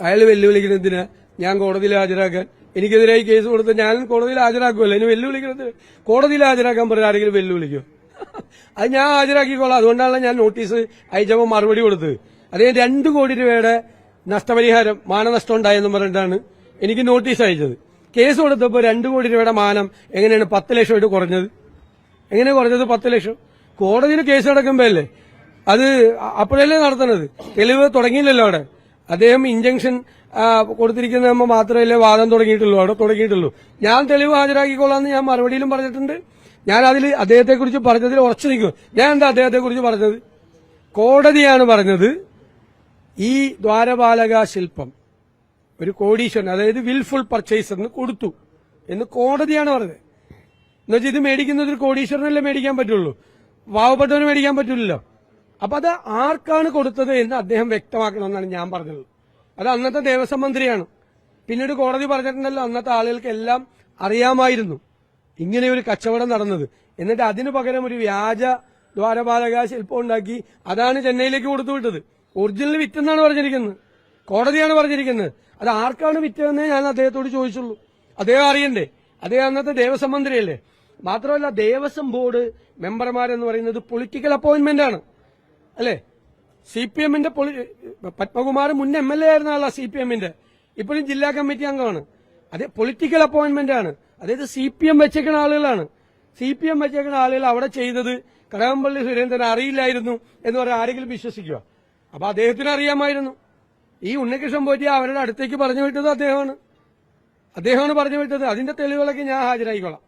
അയാൾ വെല്ലുവിളിക്കുന്നതിന് ഞാൻ കോടതിയിൽ ഹാജരാക്കാൻ, എനിക്കെതിരായി കേസ് കൊടുത്ത് ഞാൻ കോടതിയിൽ ഹാജരാക്കുമല്ലോ, ഇനി വെല്ലുവിളിക്കുന്നതിന് കോടതിയിൽ ഹാജരാക്കാൻ പറഞ്ഞ ആരെങ്കിലും വെല്ലുവിളിക്കോ? അത് ഞാൻ ഹാജരാക്കിക്കോളാം. അതുകൊണ്ടാണ് ഞാൻ നോട്ടീസ് അയച്ചപ്പോൾ മറുപടി കൊടുത്തത്. അദ്ദേഹം 2 കോടി രൂപയുടെ നഷ്ടപരിഹാരം, മാനനഷ്ടം ഉണ്ടായെന്ന് പറഞ്ഞിട്ടാണ് എനിക്ക് നോട്ടീസ് അയച്ചത്. കേസ് കൊടുത്തപ്പോൾ 2 കോടി രൂപയുടെ മാനം എങ്ങനെയാണ് 10 ലക്ഷമായിട്ട് കുറഞ്ഞത്? എങ്ങനെ കുറഞ്ഞത് 10 ലക്ഷം? കോടതിയിൽ കേസ് നടക്കുമ്പോഴല്ലേ അത്, അപ്പോഴല്ലേ നടത്തുന്നത്? തെളിവ് തുടങ്ങിയില്ലല്ലോ അവിടെ. അദ്ദേഹം ഇഞ്ചക്ഷൻ കൊടുത്തിരിക്കുന്ന മാത്രമല്ലേ വാദം തുടങ്ങിയിട്ടുള്ളൂ, അവിടെ തുടങ്ങിയിട്ടുള്ളൂ. ഞാൻ തെളിവ് ഹാജരാക്കിക്കൊള്ളാന്ന് ഞാൻ മറുപടിയിലും പറഞ്ഞിട്ടുണ്ട്. ഞാൻ അതിൽ അദ്ദേഹത്തെക്കുറിച്ച് പറഞ്ഞതിൽ ഉറച്ചു നിൽക്കും. ഞാൻ എന്താ അദ്ദേഹത്തെക്കുറിച്ച് പറഞ്ഞത്? കോടതിയാണ് പറഞ്ഞത് ഈ ദ്വാരപാലക ശില്പം ഒരു കോടീശ്വരൻ, അതായത് വിൽഫുൾ പർച്ചേസറിന് കൊടുത്തു എന്ന് കോടതിയാണ് പറഞ്ഞത്. എന്നുവെച്ചാൽ ഇത് മേടിക്കുന്നത് ഒരു കോടീശ്വരനല്ലേ മേടിക്കാൻ പറ്റുള്ളൂ, പാവപ്പെട്ടവന് മേടിക്കാൻ പറ്റില്ലല്ലോ. അപ്പൊ അത് ആർക്കാണ് കൊടുത്തത് എന്ന് അദ്ദേഹം വ്യക്തമാക്കണമെന്നാണ് ഞാൻ പറഞ്ഞത്. അത് അന്നത്തെ ദേവസ്വം മന്ത്രിയാണ്. പിന്നീട് കോടതി പറഞ്ഞിട്ടുണ്ടല്ലോ അന്നത്തെ ആളുകൾക്ക് എല്ലാം അറിയാമായിരുന്നു ഇങ്ങനെ ഒരു കച്ചവടം നടന്നത്. എന്നിട്ട് അതിനു പകരം ഒരു വ്യാജ ദ്വാരപാലക ശില്പം ഉണ്ടാക്കി അതാണ് ചെന്നൈയിലേക്ക് കൊടുത്തുവിട്ടത്. ഒറിജിനൽ വിറ്റെന്നാണ് പറഞ്ഞിരിക്കുന്നത്, കോടതിയാണ് പറഞ്ഞിരിക്കുന്നത്. അത് ആർക്കാണ് വിറ്റതെന്നേ ഞാൻ അദ്ദേഹത്തോട് ചോദിച്ചുള്ളൂ. അദ്ദേഹം അറിയണ്ടേ? അദ്ദേഹം അന്നത്തെ ദേവസ്വം മന്ത്രിയല്ലേ. മാത്രമല്ല ദേവസ്വം ബോർഡ് മെമ്പർമാരെന്ന് പറയുന്നത് പൊളിറ്റിക്കൽ അപ്പോയിന്റ്മെന്റ് ആണ്, അല്ലേ? CPM-ന്റെ പത്മകുമാർ മുൻ MLA ആയിരുന്ന ആളാ CPM-ന്റെ, ഇപ്പോഴും ജില്ലാ കമ്മിറ്റി അംഗമാണ്. അത് പൊളിറ്റിക്കൽ അപ്പോയിന്റ്മെന്റ് ആണ്. അതായത് CPM വെച്ചേക്കുന്ന ആളുകളാണ്. CPM വെച്ചേക്കുന്ന ആളുകൾ അവിടെ ചെയ്തത് കടകംപള്ളി സുരേന്ദ്രൻ അറിയില്ലായിരുന്നു എന്ന് പറയാൻ ആരെങ്കിലും വിശ്വസിക്കുക? അപ്പൊ അദ്ദേഹത്തിന് അറിയാമായിരുന്നു. ഈ ഉണ്ണികൃഷ്ണൻ പോറ്റി അവരുടെ അടുത്തേക്ക് പറഞ്ഞു വിട്ടത് അദ്ദേഹമാണ് പറഞ്ഞു വിട്ടത്. അതിന്റെ തെളിവുകളൊക്കെ ഞാൻ ഹാജരായിക്കോളാം.